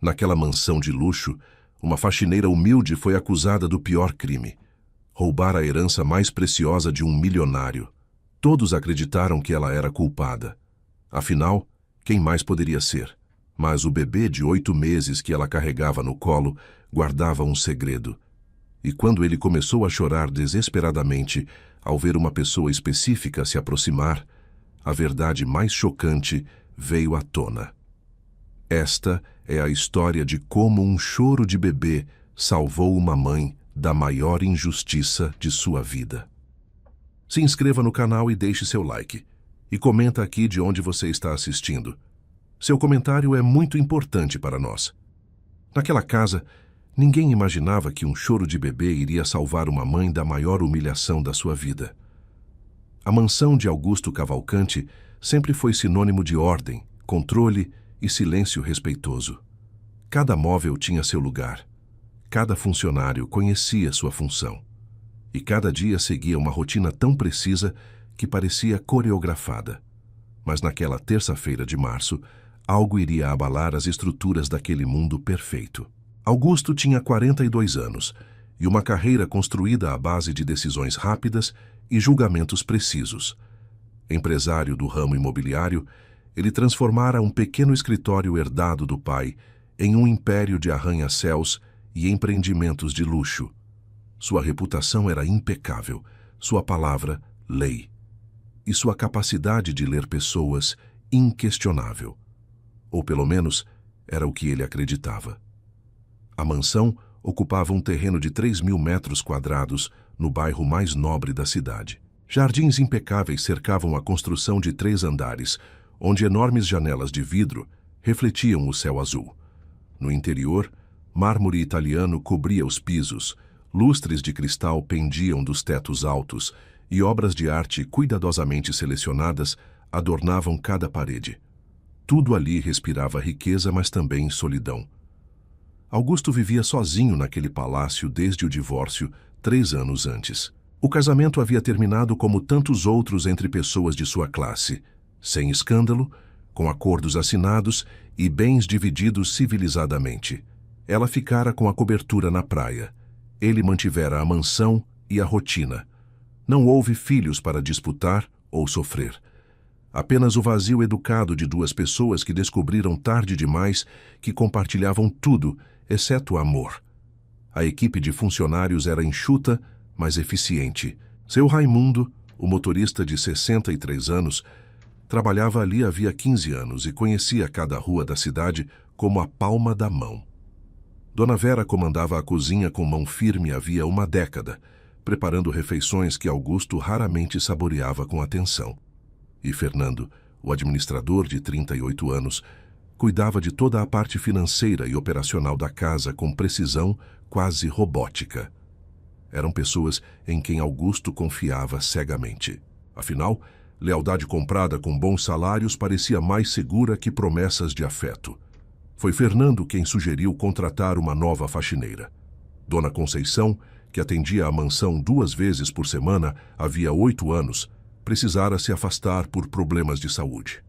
Naquela mansão de luxo, uma faxineira humilde foi acusada do pior crime: roubar a herança mais preciosa de um milionário. Todos acreditaram que ela era culpada. Afinal, quem mais poderia ser? Mas o bebê de 8 meses que ela carregava no colo guardava um segredo. E quando ele começou a chorar desesperadamente ao ver uma pessoa específica se aproximar, a verdade mais chocante veio à tona. Esta é a história de como um choro de bebê salvou uma mãe da maior injustiça de sua vida. Se inscreva no canal e deixe seu like. E comenta aqui de onde você está assistindo. Seu comentário é muito importante para nós. Naquela casa, ninguém imaginava que um choro de bebê iria salvar uma mãe da maior humilhação da sua vida. A mansão de Augusto Cavalcanti sempre foi sinônimo de ordem, controle e silêncio respeitoso. Cada móvel tinha seu lugar. Cada funcionário conhecia sua função. E cada dia seguia uma rotina tão precisa que parecia coreografada. Mas naquela terça-feira de março, algo iria abalar as estruturas daquele mundo perfeito. Augusto tinha 42 anos e uma carreira construída à base de decisões rápidas e julgamentos precisos. Empresário do ramo imobiliário, ele transformara um pequeno escritório herdado do pai em um império de arranha-céus e empreendimentos de luxo. Sua reputação era impecável, sua palavra, lei. E sua capacidade de ler pessoas, inquestionável. Ou pelo menos, era o que ele acreditava. A mansão ocupava um terreno de 3.000 metros quadrados no bairro mais nobre da cidade. Jardins impecáveis cercavam a construção de 3 andares, onde enormes janelas de vidro refletiam o céu azul. No interior, mármore italiano cobria os pisos, lustres de cristal pendiam dos tetos altos e obras de arte cuidadosamente selecionadas adornavam cada parede. Tudo ali respirava riqueza, mas também solidão. Augusto vivia sozinho naquele palácio desde o divórcio, 3 anos antes. O casamento havia terminado como tantos outros entre pessoas de sua classe, sem escândalo, com acordos assinados e bens divididos civilizadamente. Ela ficara com a cobertura na praia. Ele mantivera a mansão e a rotina. Não houve filhos para disputar ou sofrer. Apenas o vazio educado de 2 pessoas que descobriram tarde demais que compartilhavam tudo, exceto amor. A equipe de funcionários era enxuta, mas eficiente. Seu Raimundo, o motorista de 63 anos, trabalhava ali havia 15 anos e conhecia cada rua da cidade como a palma da mão. Dona Vera comandava a cozinha com mão firme havia uma década, preparando refeições que Augusto raramente saboreava com atenção. E Fernando, o administrador de 38 anos, cuidava de toda a parte financeira e operacional da casa com precisão quase robótica. Eram pessoas em quem Augusto confiava cegamente. Afinal, lealdade comprada com bons salários parecia mais segura que promessas de afeto. Foi Fernando quem sugeriu contratar uma nova faxineira. Dona Conceição, que atendia a mansão 2 vezes por semana havia 8 anos, precisara se afastar por problemas de saúde.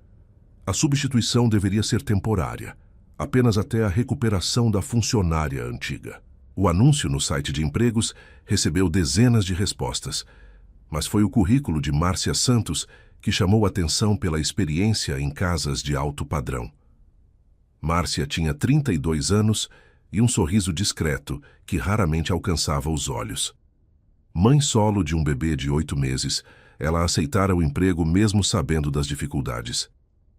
A substituição deveria ser temporária, apenas até a recuperação da funcionária antiga. O anúncio no site de empregos recebeu dezenas de respostas, mas foi o currículo de Márcia Santos que chamou atenção pela experiência em casas de alto padrão. Márcia tinha 32 anos e um sorriso discreto que raramente alcançava os olhos. Mãe solo de um bebê de 8 meses, ela aceitara o emprego mesmo sabendo das dificuldades.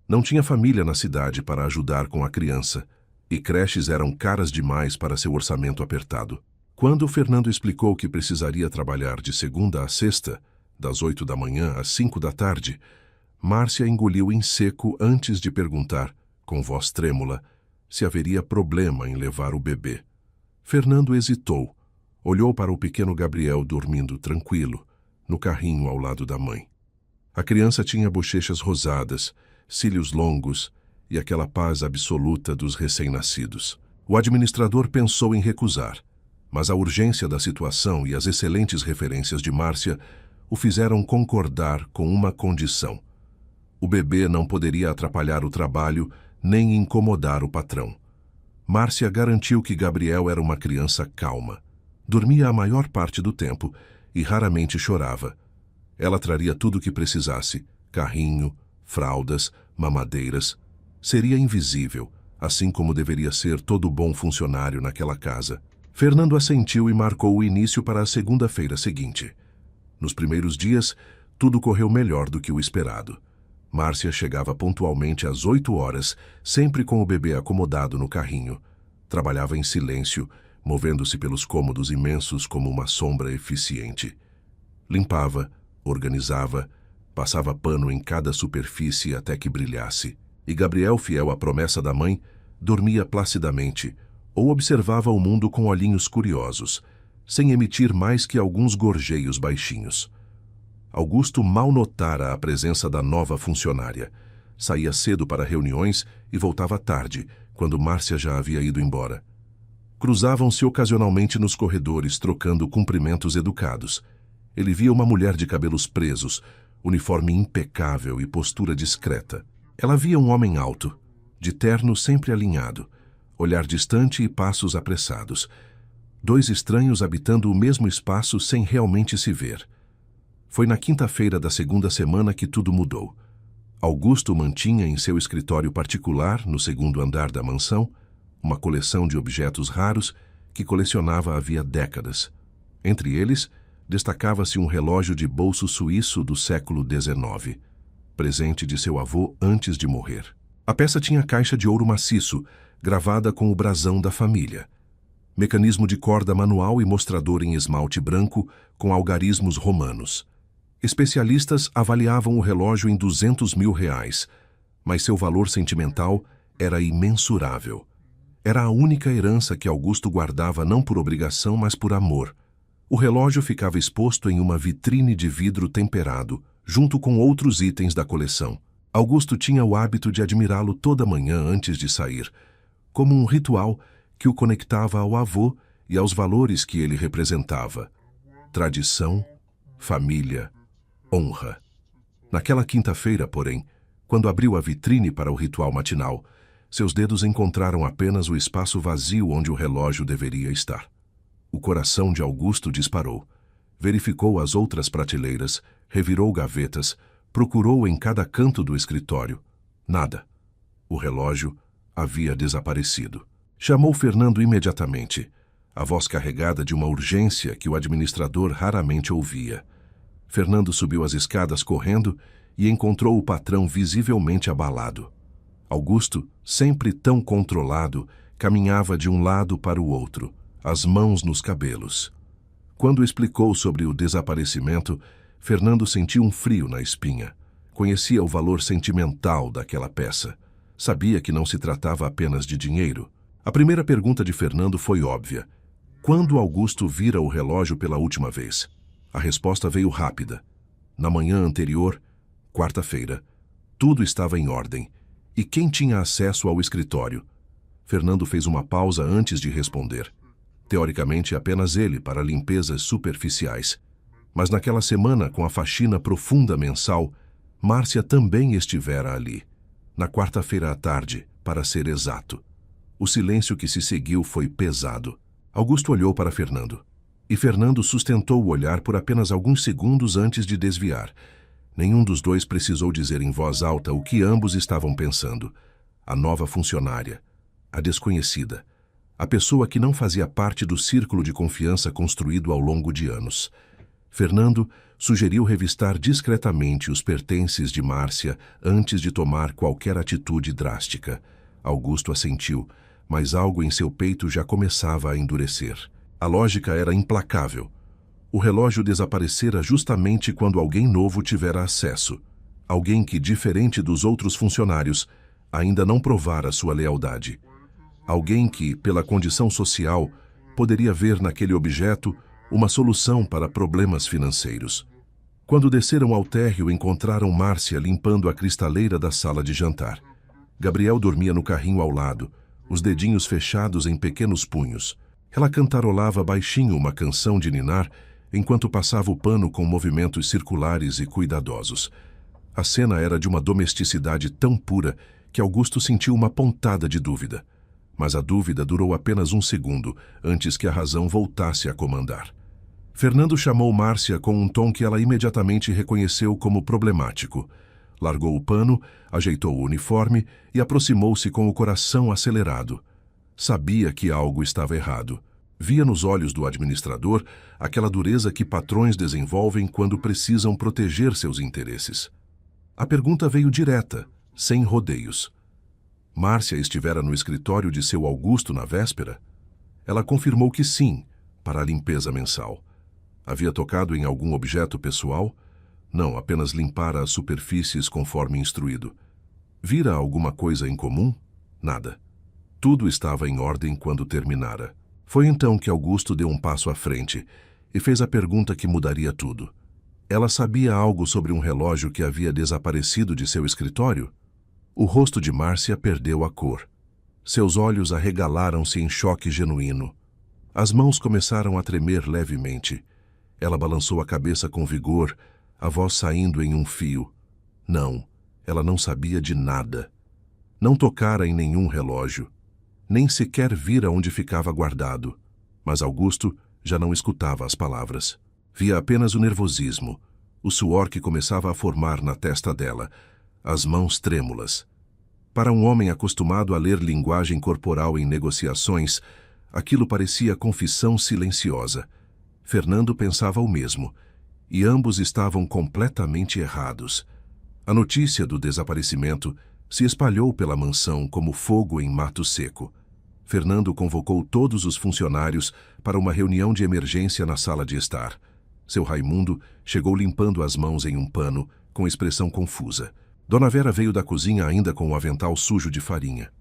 Não tinha família na cidade para ajudar com a criança, e creches eram caras demais para seu orçamento apertado. Quando Fernando explicou que precisaria trabalhar de segunda a sexta, das 8 da manhã às 5 da tarde, Márcia engoliu em seco antes de perguntar, com voz trêmula, se haveria problema em levar o bebê. Fernando hesitou, olhou para o pequeno Gabriel dormindo tranquilo, no carrinho ao lado da mãe. A criança tinha bochechas rosadas, cílios longos e aquela paz absoluta dos recém-nascidos. O administrador pensou em recusar, mas a urgência da situação e as excelentes referências de Márcia o fizeram concordar com uma condição. O bebê não poderia atrapalhar o trabalho nem incomodar o patrão. Márcia garantiu que Gabriel era uma criança calma. Dormia a maior parte do tempo e raramente chorava. Ela traria tudo o que precisasse: carrinho, fraldas, mamadeiras. Seria invisível, assim como deveria ser todo bom funcionário naquela casa. Fernando assentiu e marcou o início para a segunda-feira seguinte. Nos primeiros dias, tudo correu melhor do que o esperado. Márcia chegava pontualmente às 8 horas, sempre com o bebê acomodado no carrinho. Trabalhava em silêncio, movendo-se pelos cômodos imensos como uma sombra eficiente. Limpava, organizava, passava pano em cada superfície até que brilhasse. E Gabriel, fiel à promessa da mãe, dormia placidamente ou observava o mundo com olhinhos curiosos, sem emitir mais que alguns gorjeios baixinhos. Augusto mal notara a presença da nova funcionária. Saía cedo para reuniões e voltava tarde, quando Márcia já havia ido embora. Cruzavam-se ocasionalmente nos corredores, trocando cumprimentos educados. Ele via uma mulher de cabelos presos, uniforme impecável e postura discreta. Ela via um homem alto, de terno sempre alinhado, olhar distante e passos apressados. Dois estranhos habitando o mesmo espaço sem realmente se ver. Foi na quinta-feira da segunda semana que tudo mudou. Augusto mantinha em seu escritório particular, no segundo andar da mansão, uma coleção de objetos raros que colecionava havia décadas. Entre eles, destacava-se um relógio de bolso suíço do século XIX, presente de seu avô antes de morrer. A peça tinha caixa de ouro maciço, gravada com o brasão da família. Mecanismo de corda manual e mostrador em esmalte branco com algarismos romanos. Especialistas avaliavam o relógio em R$200 mil, mas seu valor sentimental era imensurável. Era a única herança que Augusto guardava não por obrigação, mas por amor. O relógio ficava exposto em uma vitrine de vidro temperado, junto com outros itens da coleção. Augusto tinha o hábito de admirá-lo toda manhã antes de sair, como um ritual que o conectava ao avô e aos valores que ele representava: tradição, família, honra. Naquela quinta-feira, porém, quando abriu a vitrine para o ritual matinal, seus dedos encontraram apenas o espaço vazio onde o relógio deveria estar. O coração de Augusto disparou. Verificou as outras prateleiras, revirou gavetas, procurou em cada canto do escritório. Nada. O relógio havia desaparecido. Chamou Fernando imediatamente, a voz carregada de uma urgência que o administrador raramente ouvia. Fernando subiu as escadas correndo e encontrou o patrão visivelmente abalado. Augusto, sempre tão controlado, caminhava de um lado para o outro, as mãos nos cabelos. Quando explicou sobre o desaparecimento, Fernando sentiu um frio na espinha. Conhecia o valor sentimental daquela peça. Sabia que não se tratava apenas de dinheiro. A primeira pergunta de Fernando foi óbvia. Quando Augusto vira o relógio pela última vez? A resposta veio rápida. Na manhã anterior, quarta-feira, tudo estava em ordem. E quem tinha acesso ao escritório? Fernando fez uma pausa antes de responder. Teoricamente, apenas ele para limpezas superficiais. Mas naquela semana, com a faxina profunda mensal, Márcia também estivera ali. Na quarta-feira à tarde, para ser exato. O silêncio que se seguiu foi pesado. Augusto olhou para Fernando. E Fernando sustentou o olhar por apenas alguns segundos antes de desviar. Nenhum dos dois precisou dizer em voz alta o que ambos estavam pensando. A nova funcionária, a desconhecida, a pessoa que não fazia parte do círculo de confiança construído ao longo de anos. Fernando sugeriu revistar discretamente os pertences de Márcia antes de tomar qualquer atitude drástica. Augusto assentiu, mas algo em seu peito já começava a endurecer. A lógica era implacável. O relógio desaparecera justamente quando alguém novo tivera acesso. Alguém que, diferente dos outros funcionários, ainda não provara sua lealdade. Alguém que, pela condição social, poderia ver naquele objeto uma solução para problemas financeiros. Quando desceram ao térreo, encontraram Márcia limpando a cristaleira da sala de jantar. Gabriel dormia no carrinho ao lado, os dedinhos fechados em pequenos punhos. Ela cantarolava baixinho uma canção de ninar enquanto passava o pano com movimentos circulares e cuidadosos. A cena era de uma domesticidade tão pura que Augusto sentiu uma pontada de dúvida. Mas a dúvida durou apenas um segundo antes que a razão voltasse a comandar. Fernando chamou Márcia com um tom que ela imediatamente reconheceu como problemático. Largou o pano, ajeitou o uniforme e aproximou-se com o coração acelerado. Sabia que algo estava errado. Via nos olhos do administrador aquela dureza que patrões desenvolvem quando precisam proteger seus interesses. A pergunta veio direta, sem rodeios. Márcia estivera no escritório de seu Augusto na véspera? Ela confirmou que sim, para a limpeza mensal. Havia tocado em algum objeto pessoal? Não, apenas limpara as superfícies conforme instruído. Vira alguma coisa em comum? Nada. Tudo estava em ordem quando terminara. Foi então que Augusto deu um passo à frente e fez a pergunta que mudaria tudo. Ela sabia algo sobre um relógio que havia desaparecido de seu escritório? O rosto de Márcia perdeu a cor. Seus olhos arregalaram-se em choque genuíno. As mãos começaram a tremer levemente. Ela balançou a cabeça com vigor, a voz saindo em um fio. Não, ela não sabia de nada. Não tocara em nenhum relógio. Nem sequer vira onde ficava guardado. Mas Augusto já não escutava as palavras. Via apenas o nervosismo, o suor que começava a formar na testa dela, as mãos trêmulas. Para um homem acostumado a ler linguagem corporal em negociações, aquilo parecia confissão silenciosa. Fernando pensava o mesmo, e ambos estavam completamente errados. A notícia do desaparecimento se espalhou pela mansão como fogo em mato seco. Fernando convocou todos os funcionários para uma reunião de emergência na sala de estar. Seu Raimundo chegou limpando as mãos em um pano, com expressão confusa. Dona Vera veio da cozinha ainda com o avental sujo de farinha.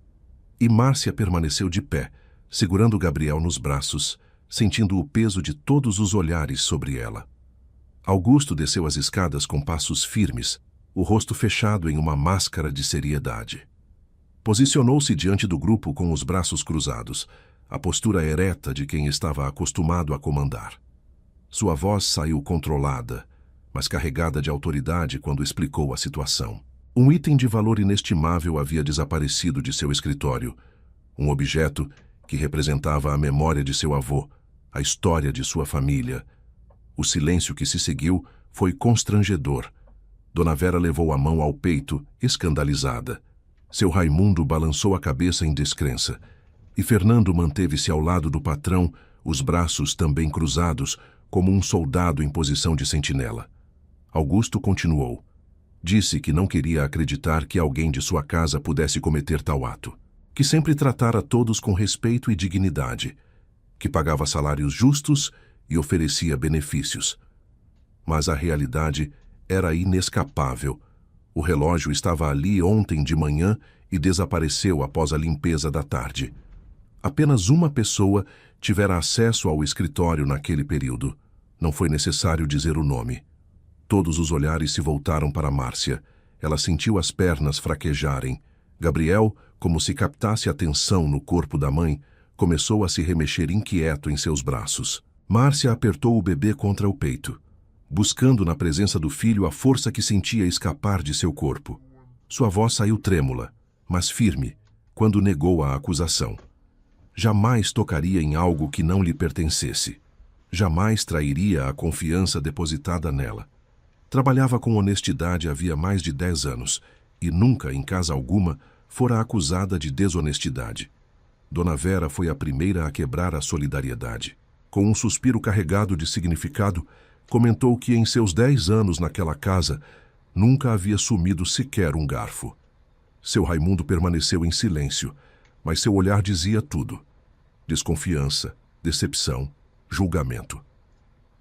E Márcia permaneceu de pé, segurando Gabriel nos braços, sentindo o peso de todos os olhares sobre ela. Augusto desceu as escadas com passos firmes, o rosto fechado em uma máscara de seriedade. Posicionou-se diante do grupo com os braços cruzados, a postura ereta de quem estava acostumado a comandar. Sua voz saiu controlada, mas carregada de autoridade quando explicou a situação. Um item de valor inestimável havia desaparecido de seu escritório, um objeto que representava a memória de seu avô, a história de sua família. O silêncio que se seguiu foi constrangedor. Dona Vera levou a mão ao peito, escandalizada. Seu Raimundo balançou a cabeça em descrença, e Fernando manteve-se ao lado do patrão, os braços também cruzados, como um soldado em posição de sentinela. Augusto continuou. Disse que não queria acreditar que alguém de sua casa pudesse cometer tal ato, que sempre tratara todos com respeito e dignidade, que pagava salários justos e oferecia benefícios. Mas a realidade era inescapável. O relógio estava ali ontem de manhã e desapareceu após a limpeza da tarde. Apenas uma pessoa tivera acesso ao escritório naquele período. Não foi necessário dizer o nome. Todos os olhares se voltaram para Márcia. Ela sentiu as pernas fraquejarem. Gabriel, como se captasse a tensão no corpo da mãe, começou a se remexer inquieto em seus braços. Márcia apertou o bebê contra o peito, buscando na presença do filho a força que sentia escapar de seu corpo. Sua voz saiu trêmula, mas firme, quando negou a acusação. Jamais tocaria em algo que não lhe pertencesse. Jamais trairia a confiança depositada nela. Trabalhava com honestidade havia mais de 10 anos e nunca, em casa alguma, fora acusada de desonestidade. Dona Vera foi a primeira a quebrar a solidariedade. Com um suspiro carregado de significado, comentou que em seus 10 anos naquela casa nunca havia sumido sequer um garfo. Seu Raimundo permaneceu em silêncio, mas seu olhar dizia tudo. Desconfiança, decepção, julgamento.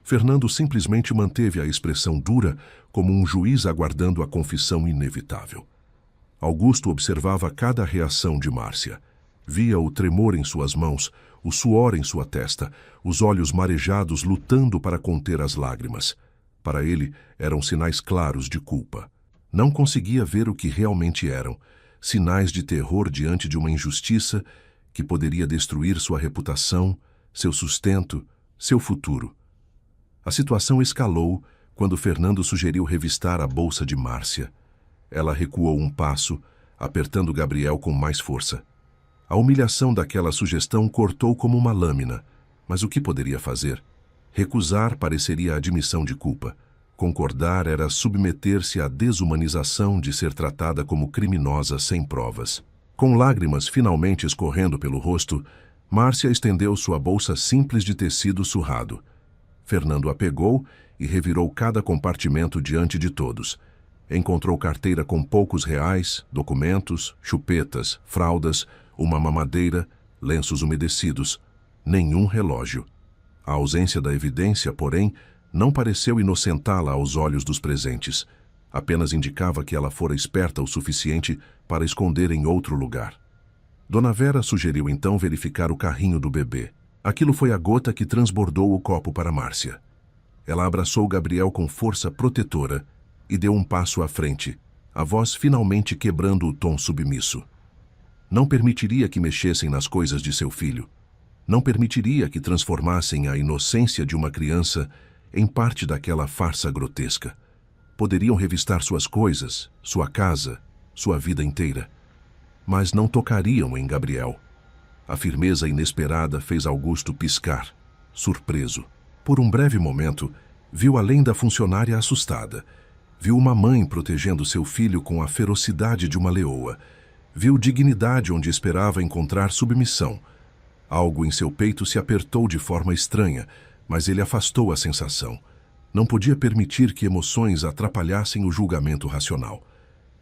Fernando simplesmente manteve a expressão dura como um juiz aguardando a confissão inevitável. Augusto observava cada reação de Márcia. Via o tremor em suas mãos, o suor em sua testa, os olhos marejados lutando para conter as lágrimas. Para ele, eram sinais claros de culpa. Não conseguia ver o que realmente eram, sinais de terror diante de uma injustiça que poderia destruir sua reputação, seu sustento, seu futuro. A situação escalou quando Fernando sugeriu revistar a bolsa de Márcia. Ela recuou um passo, apertando Gabriel com mais força. A humilhação daquela sugestão cortou como uma lâmina, mas o que poderia fazer? Recusar pareceria admissão de culpa. Concordar era submeter-se à desumanização de ser tratada como criminosa sem provas. Com lágrimas finalmente escorrendo pelo rosto, Márcia estendeu sua bolsa simples de tecido surrado. Fernando a pegou e revirou cada compartimento diante de todos. Encontrou carteira com poucos reais, documentos, chupetas, fraldas, uma mamadeira, lenços umedecidos. Nenhum relógio. A ausência da evidência, porém, não pareceu inocentá-la aos olhos dos presentes. Apenas indicava que ela fora esperta o suficiente para esconder em outro lugar. Dona Vera sugeriu então verificar o carrinho do bebê. Aquilo foi a gota que transbordou o copo para Márcia. Ela abraçou Gabriel com força protetora e deu um passo à frente, a voz finalmente quebrando o tom submisso. Não permitiria que mexessem nas coisas de seu filho. Não permitiria que transformassem a inocência de uma criança em parte daquela farsa grotesca. Poderiam revistar suas coisas, sua casa, sua vida inteira. Mas não tocariam em Gabriel. A firmeza inesperada fez Augusto piscar, surpreso. Por um breve momento, viu além da funcionária assustada. Viu uma mãe protegendo seu filho com a ferocidade de uma leoa. Viu dignidade onde esperava encontrar submissão. Algo em seu peito se apertou de forma estranha, mas ele afastou a sensação. Não podia permitir que emoções atrapalhassem o julgamento racional.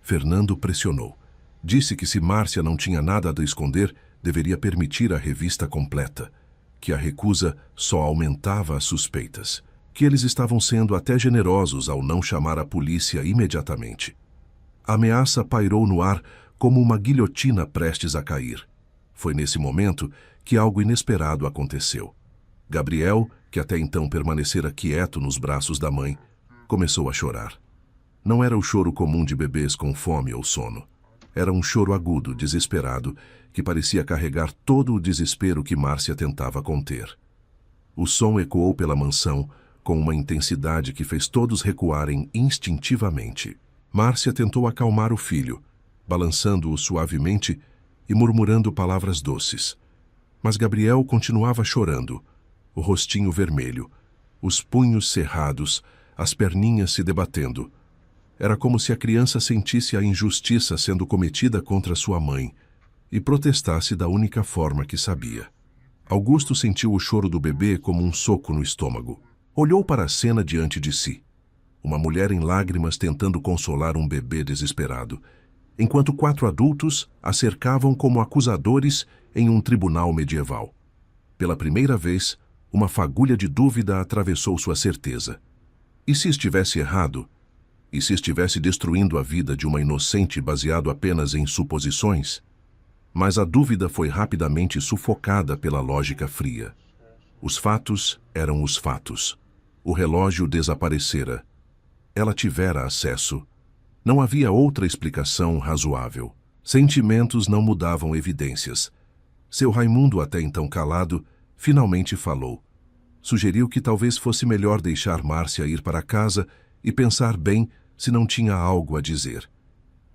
Fernando pressionou. Disse que se Márcia não tinha nada a esconder, deveria permitir a revista completa. Que a recusa só aumentava as suspeitas. Que eles estavam sendo até generosos ao não chamar a polícia imediatamente. A ameaça pairou no ar como uma guilhotina prestes a cair. Foi nesse momento que algo inesperado aconteceu. Gabriel, que até então permanecera quieto nos braços da mãe, começou a chorar. Não era o choro comum de bebês com fome ou sono. Era um choro agudo, desesperado, que parecia carregar todo o desespero que Márcia tentava conter. O som ecoou pela mansão com uma intensidade que fez todos recuarem instintivamente. Márcia tentou acalmar o filho, balançando-o suavemente e murmurando palavras doces. Mas Gabriel continuava chorando, o rostinho vermelho, os punhos cerrados, as perninhas se debatendo. Era como se a criança sentisse a injustiça sendo cometida contra sua mãe e protestasse da única forma que sabia. Augusto sentiu o choro do bebê como um soco no estômago. Olhou para a cena diante de si. Uma mulher em lágrimas tentando consolar um bebê desesperado, enquanto 4 adultos a cercavam como acusadores em um tribunal medieval. Pela primeira vez, uma fagulha de dúvida atravessou sua certeza. E se estivesse errado? E se estivesse destruindo a vida de uma inocente baseado apenas em suposições? Mas a dúvida foi rapidamente sufocada pela lógica fria. Os fatos eram os fatos. O relógio desaparecera. Ela tivera acesso. Não havia outra explicação razoável. Sentimentos não mudavam evidências. Seu Raimundo, até então calado, finalmente falou. Sugeriu que talvez fosse melhor deixar Márcia ir para casa e pensar bem se não tinha algo a dizer.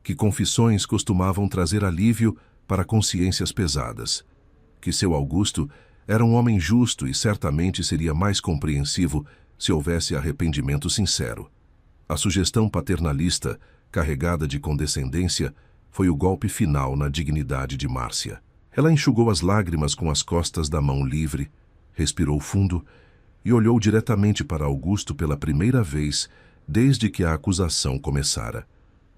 Que confissões costumavam trazer alívio para consciências pesadas. Que seu Augusto era um homem justo e certamente seria mais compreensivo se houvesse arrependimento sincero. A sugestão paternalista, carregada de condescendência, foi o golpe final na dignidade de Márcia. Ela enxugou as lágrimas com as costas da mão livre, respirou fundo e olhou diretamente para Augusto pela primeira vez desde que a acusação começara.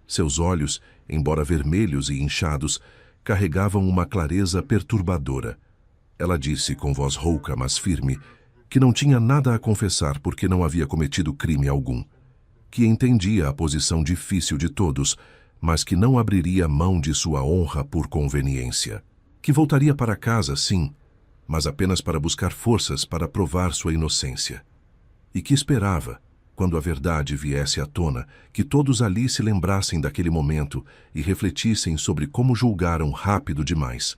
Seus olhos, embora vermelhos e inchados, carregavam uma clareza perturbadora. Ela disse com voz rouca, mas firme, que não tinha nada a confessar porque não havia cometido crime algum. Que entendia a posição difícil de todos, mas que não abriria mão de sua honra por conveniência. Que voltaria para casa, sim, mas apenas para buscar forças para provar sua inocência. E que esperava, quando a verdade viesse à tona, que todos ali se lembrassem daquele momento e refletissem sobre como julgaram rápido demais.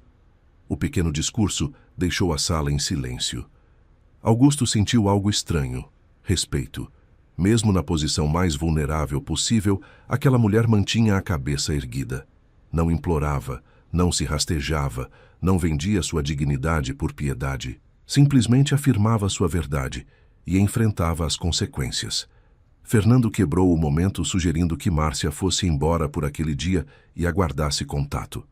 O pequeno discurso deixou a sala em silêncio. Augusto sentiu algo estranho, respeito. Mesmo na posição mais vulnerável possível, aquela mulher mantinha a cabeça erguida. Não implorava, Não se rastejava, não vendia sua dignidade por piedade. Simplesmente afirmava sua verdade e enfrentava as consequências. Fernando quebrou o momento sugerindo que Márcia fosse embora por aquele dia e aguardasse contato.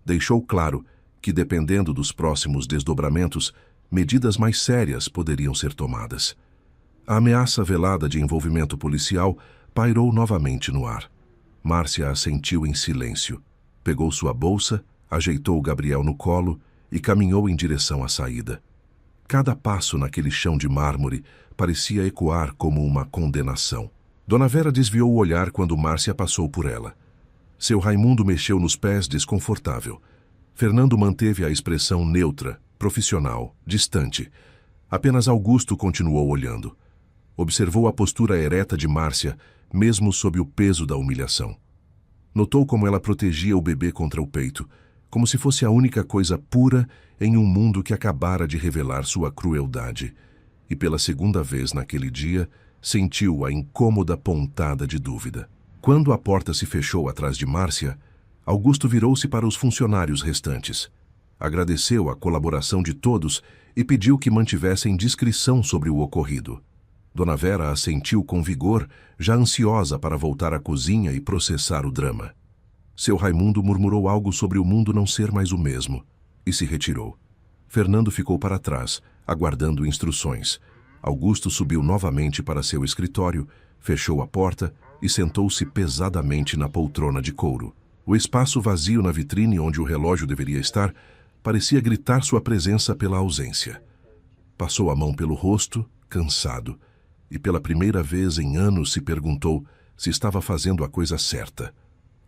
Deixou claro que, dependendo dos próximos desdobramentos, medidas mais sérias poderiam ser tomadas. A ameaça velada de envolvimento policial pairou novamente no ar. Márcia assentiu em silêncio. Pegou sua bolsa, ajeitou Gabriel no colo e caminhou em direção à saída. Cada passo naquele chão de mármore parecia ecoar como uma condenação. Dona Vera desviou o olhar quando Márcia passou por ela. Seu Raimundo mexeu nos pés, desconfortável. Fernando manteve a expressão neutra, profissional, distante. Apenas Augusto continuou olhando. Observou a postura ereta de Márcia, mesmo sob o peso da humilhação. Notou como ela protegia o bebê contra o peito, como se fosse a única coisa pura em um mundo que acabara de revelar sua crueldade. E pela segunda vez naquele dia, sentiu a incômoda pontada de dúvida. Quando a porta se fechou atrás de Márcia, Augusto virou-se para os funcionários restantes. Agradeceu a colaboração de todos e pediu que mantivessem discrição sobre o ocorrido. Dona Vera assentiu com vigor, já ansiosa para voltar à cozinha e processar o drama. Seu Raimundo murmurou algo sobre o mundo não ser mais o mesmo e se retirou. Fernando ficou para trás, aguardando instruções. Augusto subiu novamente para seu escritório, fechou a porta e sentou-se pesadamente na poltrona de couro. O espaço vazio na vitrine onde o relógio deveria estar parecia gritar sua presença pela ausência. Passou a mão pelo rosto, cansado, e pela primeira vez em anos se perguntou se estava fazendo a coisa certa.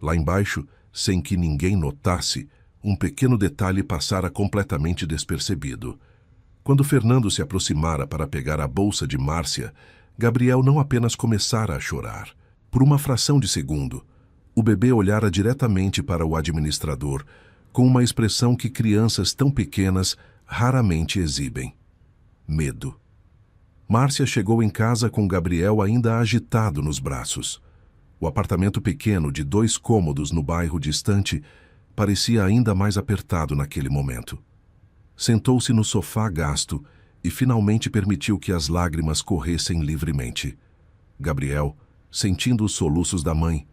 Lá embaixo, sem que ninguém notasse, um pequeno detalhe passara completamente despercebido. Quando Fernando se aproximara para pegar a bolsa de Márcia, Gabriel não apenas começara a chorar. Por uma fração de segundo, o bebê olhara diretamente para o administrador, com uma expressão que crianças tão pequenas raramente exibem: medo. Márcia chegou em casa com Gabriel ainda agitado nos braços. O apartamento pequeno de 2 cômodos no bairro distante parecia ainda mais apertado naquele momento. Sentou-se no sofá gasto e finalmente permitiu que as lágrimas corressem livremente. Gabriel, sentindo os soluços da mãe,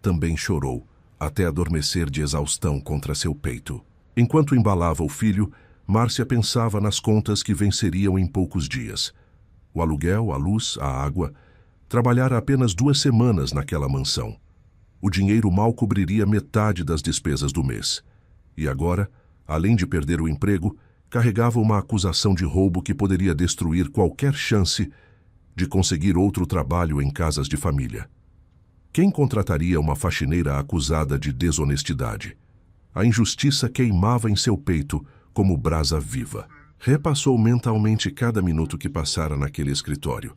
também chorou, até adormecer de exaustão contra seu peito. Enquanto embalava o filho, Márcia pensava nas contas que venceriam em poucos dias. O aluguel, a luz, a água. Trabalhara apenas 2 semanas naquela mansão. O dinheiro mal cobriria metade das despesas do mês. E agora, além de perder o emprego, carregava uma acusação de roubo que poderia destruir qualquer chance de conseguir outro trabalho em casas de família. Quem contrataria uma faxineira acusada de desonestidade? A injustiça queimava em seu peito como brasa viva. Repassou mentalmente cada minuto que passara naquele escritório.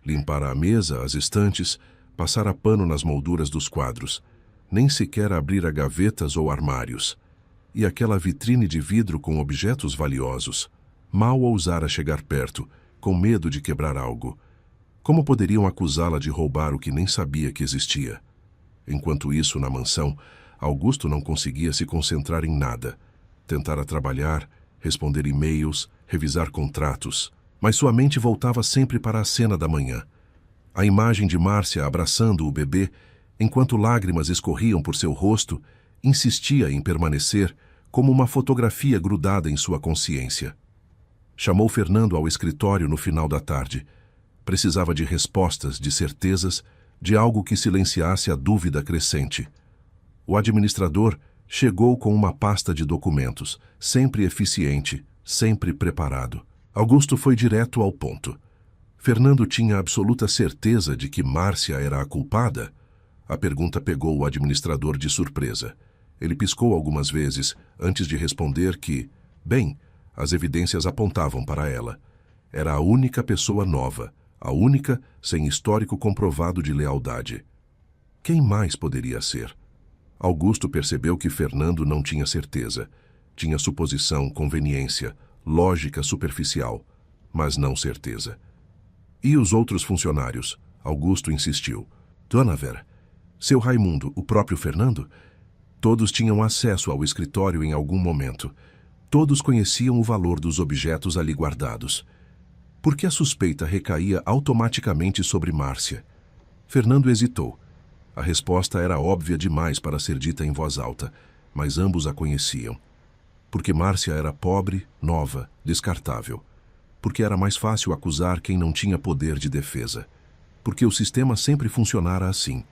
Limpara a mesa, as estantes, passara pano nas molduras dos quadros. Nem sequer abrira gavetas ou armários. E aquela vitrine de vidro com objetos valiosos. Mal ousara chegar perto, com medo de quebrar algo. Como poderiam acusá-la de roubar o que nem sabia que existia? Enquanto isso, na mansão, Augusto não conseguia se concentrar em nada. Tentara trabalhar, responder e-mails, revisar contratos, mas sua mente voltava sempre para a cena da manhã. A imagem de Márcia abraçando o bebê, enquanto lágrimas escorriam por seu rosto, insistia em permanecer como uma fotografia grudada em sua consciência. Chamou Fernando ao escritório no final da tarde. Precisava de respostas, de certezas, de algo que silenciasse a dúvida crescente. O administrador chegou com uma pasta de documentos, sempre eficiente, sempre preparado. Augusto foi direto ao ponto. Fernando tinha absoluta certeza de que Márcia era a culpada? A pergunta pegou o administrador de surpresa. Ele piscou algumas vezes antes de responder que, bem, as evidências apontavam para ela. Era a única pessoa nova, a única sem histórico comprovado de lealdade. Quem mais poderia ser? Augusto percebeu que Fernando não tinha certeza. Tinha suposição, conveniência, lógica superficial, mas não certeza. E os outros funcionários? Augusto insistiu. Dona Vera, seu Raimundo, o próprio Fernando? Todos tinham acesso ao escritório em algum momento. Todos conheciam o valor dos objetos ali guardados. Por que a suspeita recaía automaticamente sobre Márcia? Fernando hesitou. A resposta era óbvia demais para ser dita em voz alta, mas ambos a conheciam. Porque Márcia era pobre, nova, descartável. Porque era mais fácil acusar quem não tinha poder de defesa. Porque o sistema sempre funcionara assim,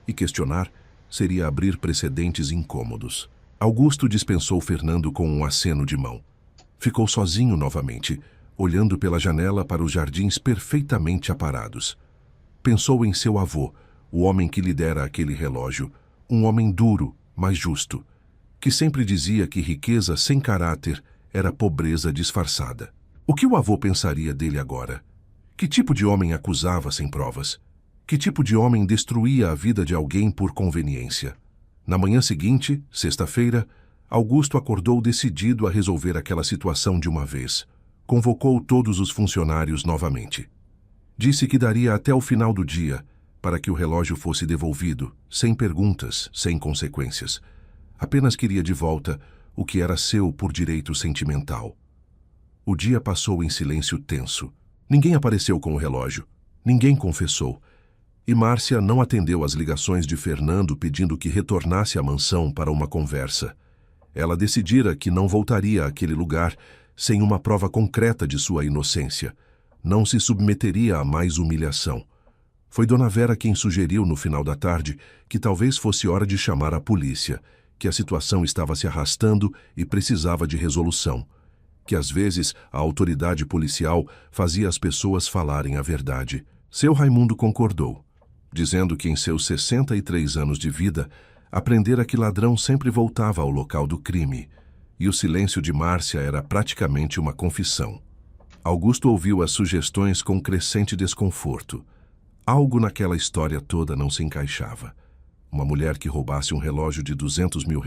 e questionar seria abrir precedentes incômodos. Augusto dispensou Fernando com um aceno de mão. Ficou sozinho novamente, olhando pela janela para os jardins perfeitamente aparados. Pensou em seu avô, o homem que lhe dera aquele relógio, um homem duro, mas justo, que sempre dizia que riqueza sem caráter era pobreza disfarçada. O que o avô pensaria dele agora? Que tipo de homem acusava sem provas? Que tipo de homem destruía a vida de alguém por conveniência? Na manhã seguinte, sexta-feira, Augusto acordou decidido a resolver aquela situação de uma vez. Convocou todos os funcionários novamente. Disse que daria até o final do dia para que o relógio fosse devolvido, sem perguntas, sem consequências. Apenas queria de volta o que era seu por direito sentimental. O dia passou em silêncio tenso. Ninguém apareceu com o relógio. Ninguém confessou. E Márcia não atendeu às ligações de Fernando pedindo que retornasse à mansão para uma conversa. Ela decidira que não voltaria àquele lugar sem uma prova concreta de sua inocência. Não se submeteria a mais humilhação. Foi Dona Vera quem sugeriu no final da tarde que talvez fosse hora de chamar a polícia, que a situação estava se arrastando e precisava de resolução, que às vezes a autoridade policial fazia as pessoas falarem a verdade. Seu Raimundo concordou, dizendo que em seus 63 anos de vida aprendera que ladrão sempre voltava ao local do crime, e o silêncio de Márcia era praticamente uma confissão. Augusto ouviu as sugestões com crescente desconforto. Algo naquela história toda não se encaixava. Uma mulher que roubasse um relógio de R$200 mil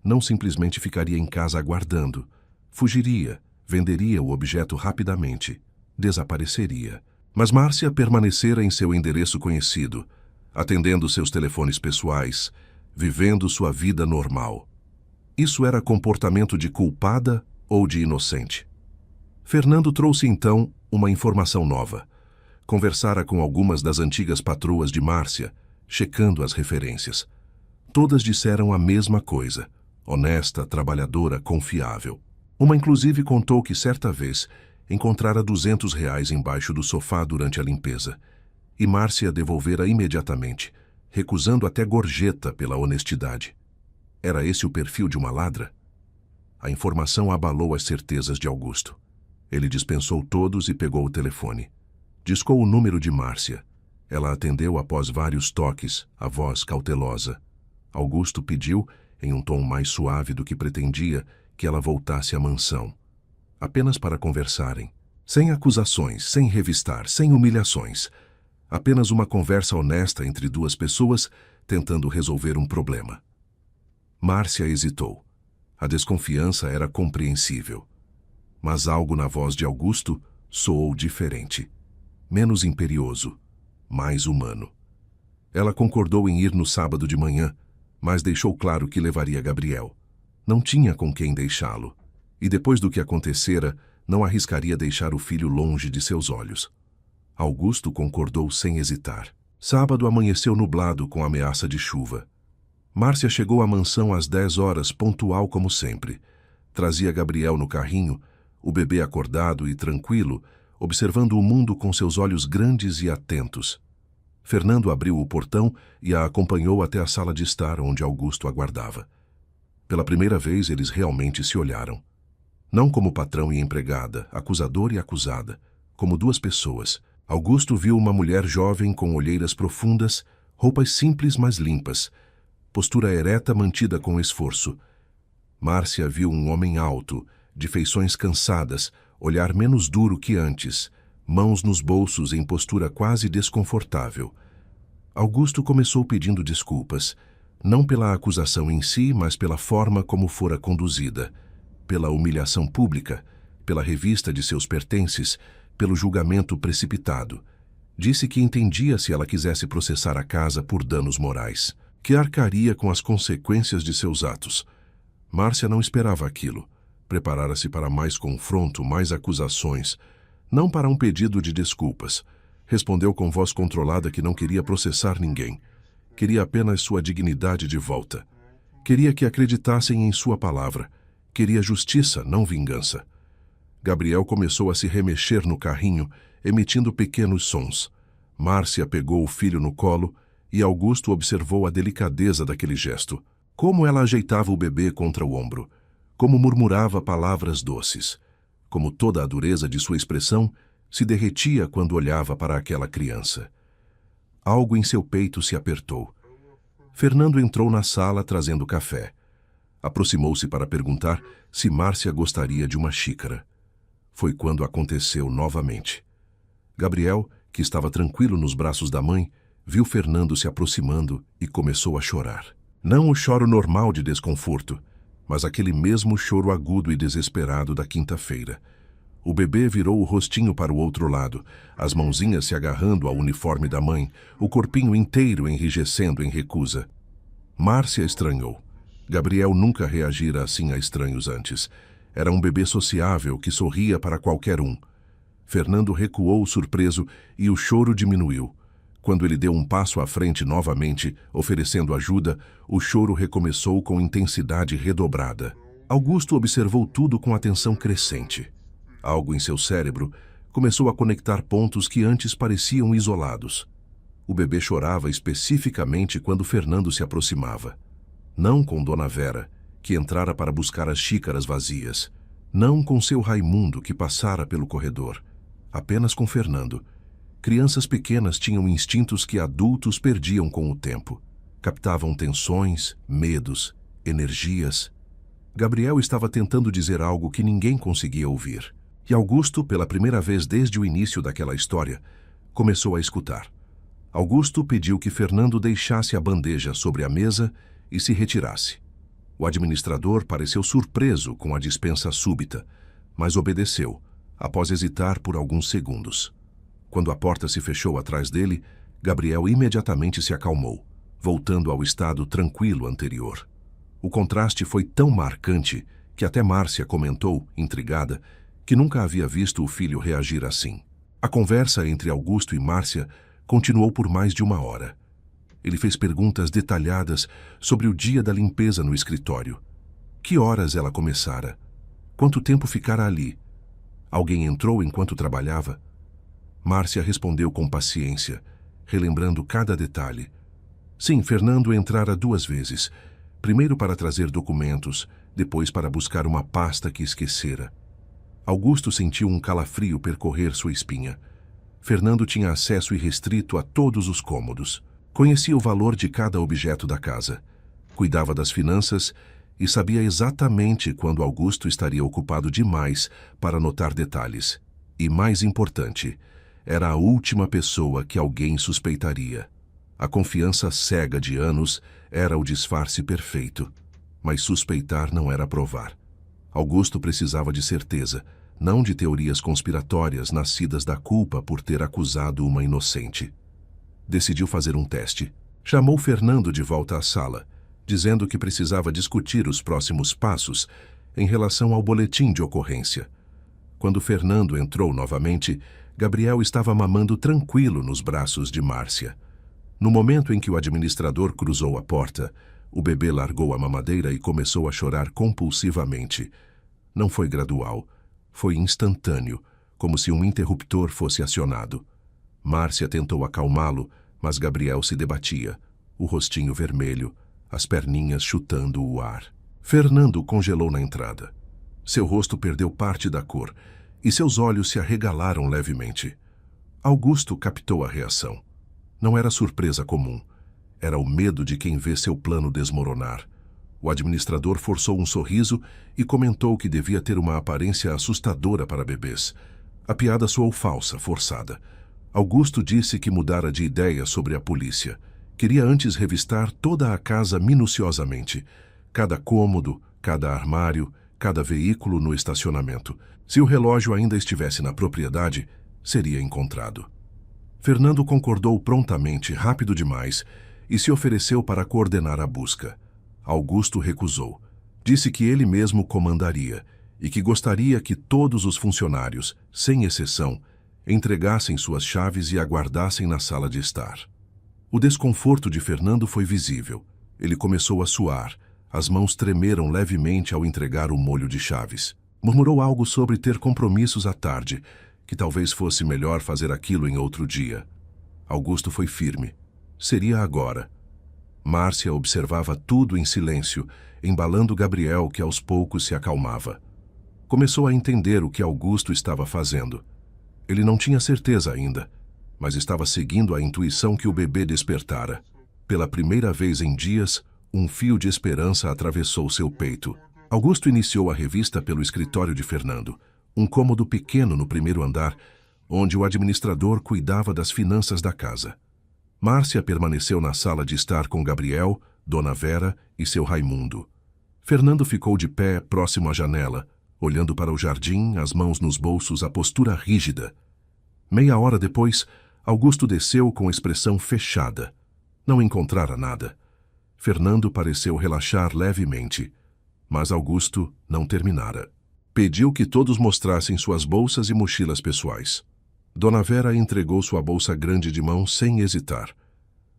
não simplesmente ficaria em casa aguardando. Fugiria, venderia o objeto rapidamente, desapareceria. Mas Márcia permanecera em seu endereço conhecido, atendendo seus telefones pessoais, vivendo sua vida normal. Isso era comportamento de culpada ou de inocente? Fernando trouxe então uma informação nova. Conversara com algumas das antigas patroas de Márcia, checando as referências. Todas disseram a mesma coisa: honesta, trabalhadora, confiável. Uma inclusive contou que certa vez encontrara R$200 embaixo do sofá durante a limpeza, e Márcia devolvera imediatamente, recusando até gorjeta pela honestidade. Era esse o perfil de uma ladra? A informação abalou as certezas de Augusto. Ele dispensou todos e pegou o telefone. Discou o número de Márcia. Ela atendeu após vários toques, a voz cautelosa. Augusto pediu, em um tom mais suave do que pretendia, que ela voltasse à mansão. Apenas para conversarem. Sem acusações, sem revistar, sem humilhações. Apenas uma conversa honesta entre duas pessoas tentando resolver um problema. Márcia hesitou. A desconfiança era compreensível. Mas algo na voz de Augusto soou diferente. Menos imperioso, mais humano. Ela concordou em ir no sábado de manhã, mas deixou claro que levaria Gabriel. Não tinha com quem deixá-lo, e depois do que acontecera, não arriscaria deixar o filho longe de seus olhos. Augusto concordou sem hesitar. Sábado amanheceu nublado com ameaça de chuva. Márcia chegou à mansão às 10 horas, pontual como sempre. Trazia Gabriel no carrinho, o bebê acordado e tranquilo, observando o mundo com seus olhos grandes e atentos. Fernando abriu o portão e a acompanhou até a sala de estar onde Augusto aguardava. Pela primeira vez eles realmente se olharam. Não como patrão e empregada, acusador e acusada, como duas pessoas. Augusto viu uma mulher jovem com olheiras profundas, roupas simples mas limpas, postura ereta mantida com esforço. Márcia viu um homem alto, de feições cansadas, olhar menos duro que antes, mãos nos bolsos em postura quase desconfortável. Augusto começou pedindo desculpas, não pela acusação em si, mas pela forma como fora conduzida, pela humilhação pública, pela revista de seus pertences, pelo julgamento precipitado. Disse que entendia se ela quisesse processar a casa por danos morais. que arcaria com as consequências de seus atos. Márcia não esperava aquilo. Preparara-se para mais confronto, mais acusações, não para um pedido de desculpas. Respondeu com voz controlada que não queria processar ninguém. Queria apenas sua dignidade de volta. Queria que acreditassem em sua palavra. Queria justiça, não vingança. Gabriel começou a se remexer no carrinho, emitindo pequenos sons. Márcia pegou o filho no colo e Augusto observou a delicadeza daquele gesto. Como ela ajeitava o bebê contra o ombro. Como murmurava palavras doces. Como toda a dureza de sua expressão se derretia quando olhava para aquela criança. Algo em seu peito se apertou. Fernando entrou na sala trazendo café. Aproximou-se para perguntar se Márcia gostaria de uma xícara. Foi quando aconteceu novamente. Gabriel, que estava tranquilo nos braços da mãe, viu Fernando se aproximando e começou a chorar. Não o choro normal de desconforto, mas aquele mesmo choro agudo e desesperado da quinta-feira. O bebê virou o rostinho para o outro lado, as mãozinhas se agarrando ao uniforme da mãe, o corpinho inteiro enrijecendo em recusa. Márcia estranhou. Gabriel nunca reagira assim a estranhos antes. Era um bebê sociável que sorria para qualquer um. Fernando recuou surpreso e o choro diminuiu. Quando ele deu um passo à frente novamente, oferecendo ajuda, o choro recomeçou com intensidade redobrada. Augusto observou tudo com atenção crescente. Algo em seu cérebro começou a conectar pontos que antes pareciam isolados. O bebê chorava especificamente quando Fernando se aproximava. Não com Dona Vera, que entrara para buscar as xícaras vazias. Não com seu Raimundo, que passara pelo corredor. Apenas com Fernando. Crianças pequenas tinham instintos que adultos perdiam com o tempo. Captavam tensões, medos, energias. Gabriel estava tentando dizer algo que ninguém conseguia ouvir. E Augusto, pela primeira vez desde o início daquela história, começou a escutar. Augusto pediu que Fernando deixasse a bandeja sobre a mesa e se retirasse. O administrador pareceu surpreso com a dispensa súbita, mas obedeceu, após hesitar por alguns segundos. Quando a porta se fechou atrás dele, Gabriel imediatamente se acalmou, voltando ao estado tranquilo anterior. O contraste foi tão marcante que até Márcia comentou, intrigada, que nunca havia visto o filho reagir assim. A conversa entre Augusto e Márcia continuou por mais de 1 hora. Ele fez perguntas detalhadas sobre o dia da limpeza no escritório. Que horas ela começara? Quanto tempo ficara ali? Alguém entrou enquanto trabalhava? Márcia respondeu com paciência, relembrando cada detalhe. Sim, Fernando entrara 2 vezes. Primeiro para trazer documentos, depois para buscar uma pasta que esquecera. Augusto sentiu um calafrio percorrer sua espinha. Fernando tinha acesso irrestrito a todos os cômodos. Conhecia o valor de cada objeto da casa. Cuidava das finanças e sabia exatamente quando Augusto estaria ocupado demais para notar detalhes. E, mais importante, era a última pessoa que alguém suspeitaria. A confiança cega de anos era o disfarce perfeito. Mas suspeitar não era provar. Augusto precisava de certeza, não de teorias conspiratórias nascidas da culpa por ter acusado uma inocente. Decidiu fazer um teste. Chamou Fernando de volta à sala, dizendo que precisava discutir os próximos passos em relação ao boletim de ocorrência. Quando Fernando entrou novamente, Gabriel estava mamando tranquilo nos braços de Márcia. No momento em que o administrador cruzou a porta, o bebê largou a mamadeira e começou a chorar compulsivamente. Não foi gradual, foi instantâneo, como se um interruptor fosse acionado. Márcia tentou acalmá-lo, mas Gabriel se debatia, o rostinho vermelho, as perninhas chutando o ar. Fernando congelou na entrada. Seu rosto perdeu parte da cor e seus olhos se arregalaram levemente. Augusto captou a reação. Não era surpresa comum. Era o medo de quem vê seu plano desmoronar. O administrador forçou um sorriso e comentou que devia ter uma aparência assustadora para bebês. A piada soou falsa, forçada. Augusto disse que mudara de ideia sobre a polícia. Queria antes revistar toda a casa minuciosamente. Cada cômodo, cada armário, cada veículo no estacionamento. Se o relógio ainda estivesse na propriedade, seria encontrado. Fernando concordou prontamente, rápido demais, e se ofereceu para coordenar a busca. Augusto recusou. Disse que ele mesmo comandaria e que gostaria que todos os funcionários, sem exceção, entregassem suas chaves e aguardassem na sala de estar. O desconforto de Fernando foi visível. Ele começou a suar. As mãos tremeram levemente ao entregar o molho de chaves. Murmurou algo sobre ter compromissos à tarde, que talvez fosse melhor fazer aquilo em outro dia. Augusto foi firme. Seria agora. Márcia observava tudo em silêncio, embalando Gabriel, que aos poucos se acalmava. Começou a entender o que Augusto estava fazendo. Ele não tinha certeza ainda, mas estava seguindo a intuição que o bebê despertara. Pela primeira vez em dias, um fio de esperança atravessou seu peito. Augusto iniciou a revista pelo escritório de Fernando, um cômodo pequeno no primeiro andar, onde o administrador cuidava das finanças da casa. Márcia permaneceu na sala de estar com Gabriel, Dona Vera e seu Raimundo. Fernando ficou de pé próximo à janela, olhando para o jardim, as mãos nos bolsos, a postura rígida. Meia hora depois, Augusto desceu com expressão fechada. Não encontrara nada. Fernando pareceu relaxar levemente, mas Augusto não terminara. Pediu que todos mostrassem suas bolsas e mochilas pessoais. Dona Vera entregou sua bolsa grande de mão sem hesitar.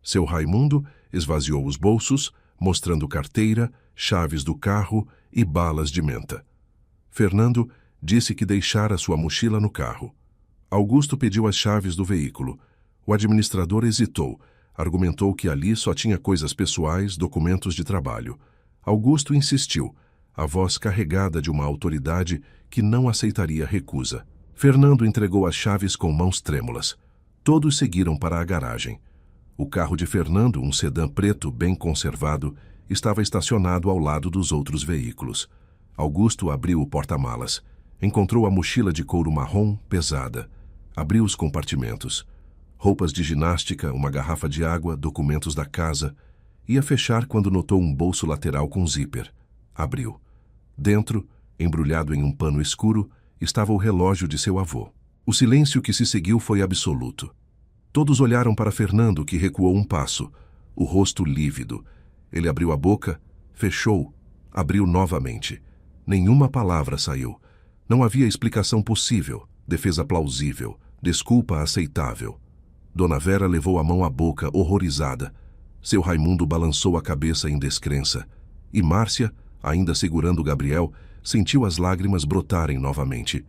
Seu Raimundo esvaziou os bolsos, mostrando carteira, chaves do carro e balas de menta. Fernando disse que deixara sua mochila no carro. Augusto pediu as chaves do veículo. O administrador hesitou. Argumentou que ali só tinha coisas pessoais, documentos de trabalho. Augusto insistiu, a voz carregada de uma autoridade que não aceitaria recusa. Fernando entregou as chaves com mãos trêmulas. Todos seguiram para a garagem. O carro de Fernando, um sedã preto bem conservado, estava estacionado ao lado dos outros veículos. Augusto abriu o porta-malas. Encontrou a mochila de couro marrom pesada. Abriu os compartimentos. Roupas de ginástica, uma garrafa de água, documentos da casa. Ia fechar quando notou um bolso lateral com zíper. Abriu. Dentro, embrulhado em um pano escuro, estava o relógio de seu avô. O silêncio que se seguiu foi absoluto. Todos olharam para Fernando, que recuou um passo, o rosto lívido. Ele abriu a boca, fechou, abriu novamente. Nenhuma palavra saiu. Não havia explicação possível, defesa plausível, desculpa aceitável. Dona Vera levou a mão à boca, horrorizada. Seu Raimundo balançou a cabeça em descrença. E Márcia, ainda segurando Gabriel, sentiu as lágrimas brotarem novamente.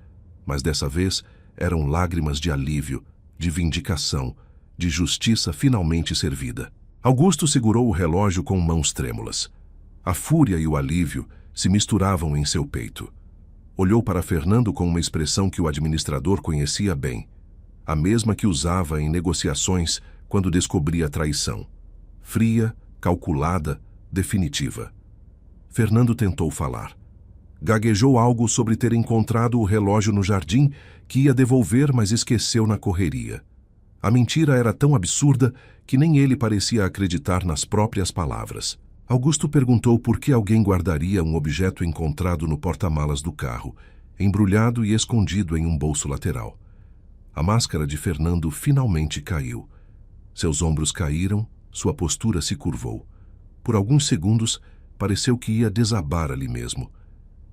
Mas dessa vez eram lágrimas de alívio, de vindicação, de justiça finalmente servida. Augusto segurou o relógio com mãos trêmulas. A fúria e o alívio se misturavam em seu peito. Olhou para Fernando com uma expressão que o administrador conhecia bem, a mesma que usava em negociações quando descobria a traição. Fria, calculada, definitiva. Fernando tentou falar. Gaguejou algo sobre ter encontrado o relógio no jardim que ia devolver, mas esqueceu na correria. A mentira era tão absurda que nem ele parecia acreditar nas próprias palavras. Augusto perguntou por que alguém guardaria um objeto encontrado no porta-malas do carro, embrulhado e escondido em um bolso lateral. A máscara de Fernando finalmente caiu. Seus ombros caíram, sua postura se curvou. Por alguns segundos, pareceu que ia desabar ali mesmo.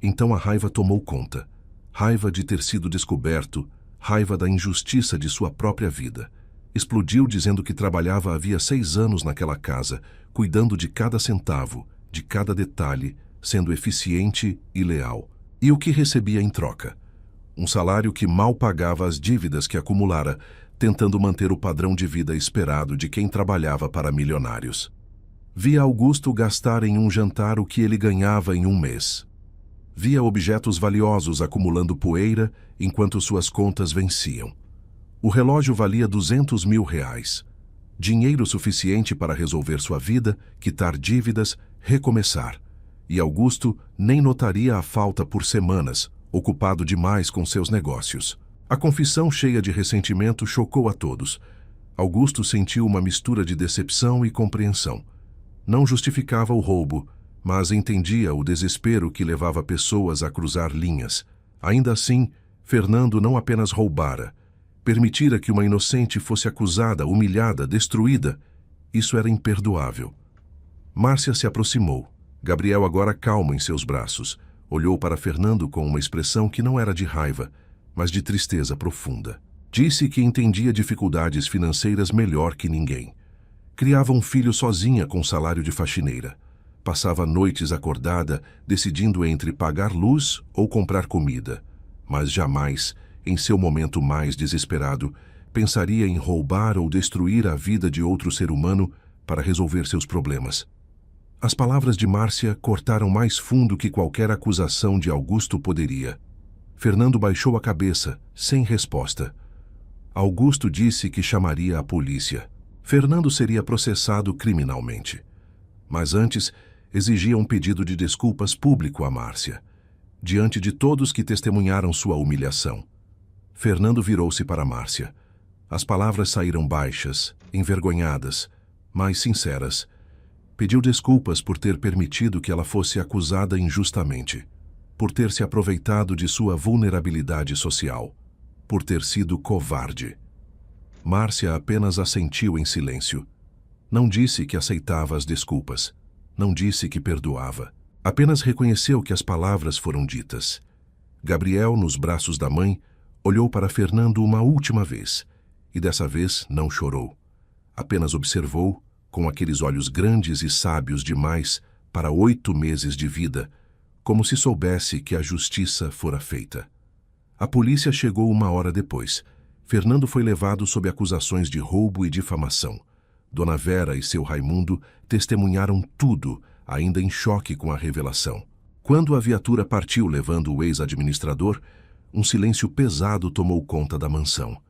Então a raiva tomou conta. Raiva de ter sido descoberto, raiva da injustiça de sua própria vida. Explodiu dizendo que trabalhava havia 6 anos naquela casa, cuidando de cada centavo, de cada detalhe, sendo eficiente e leal. E o que recebia em troca? Um salário que mal pagava as dívidas que acumulara, tentando manter o padrão de vida esperado de quem trabalhava para milionários. Via Augusto gastar em um jantar o que ele ganhava em um mês. Via objetos valiosos acumulando poeira enquanto suas contas venciam. O relógio valia R$200 mil. Dinheiro suficiente para resolver sua vida, quitar dívidas, recomeçar. E Augusto nem notaria a falta por semanas, ocupado demais com seus negócios. A confissão cheia de ressentimento chocou a todos. Augusto sentiu uma mistura de decepção e compreensão. Não justificava o roubo, mas entendia o desespero que levava pessoas a cruzar linhas. Ainda assim, Fernando não apenas roubara, permitira que uma inocente fosse acusada, humilhada, destruída. Isso era imperdoável. Márcia se aproximou. Gabriel, agora calmo em seus braços, olhou para Fernando com uma expressão que não era de raiva, mas de tristeza profunda. Disse que entendia dificuldades financeiras melhor que ninguém. Criava um filho sozinha com salário de faxineira. Passava noites acordada, decidindo entre pagar luz ou comprar comida. Mas jamais, em seu momento mais desesperado, pensaria em roubar ou destruir a vida de outro ser humano para resolver seus problemas. As palavras de Márcia cortaram mais fundo que qualquer acusação de Augusto poderia. Fernando baixou a cabeça, sem resposta. Augusto disse que chamaria a polícia. Fernando seria processado criminalmente. Mas antes, exigia um pedido de desculpas público a Márcia, diante de todos que testemunharam sua humilhação. Fernando virou-se para Márcia. As palavras saíram baixas, envergonhadas, mas sinceras. Pediu desculpas por ter permitido que ela fosse acusada injustamente, por ter se aproveitado de sua vulnerabilidade social, por ter sido covarde. Márcia apenas assentiu em silêncio. Não disse que aceitava as desculpas. Não disse que perdoava. Apenas reconheceu que as palavras foram ditas. Gabriel, nos braços da mãe, olhou para Fernando uma última vez, e dessa vez não chorou. Apenas observou, com aqueles olhos grandes e sábios demais para 8 meses de vida, como se soubesse que a justiça fora feita. A polícia chegou 1 hora depois. Fernando foi levado sob acusações de roubo e difamação. Dona Vera e seu Raimundo testemunharam tudo, ainda em choque com a revelação. Quando a viatura partiu levando o ex-administrador, um silêncio pesado tomou conta da mansão.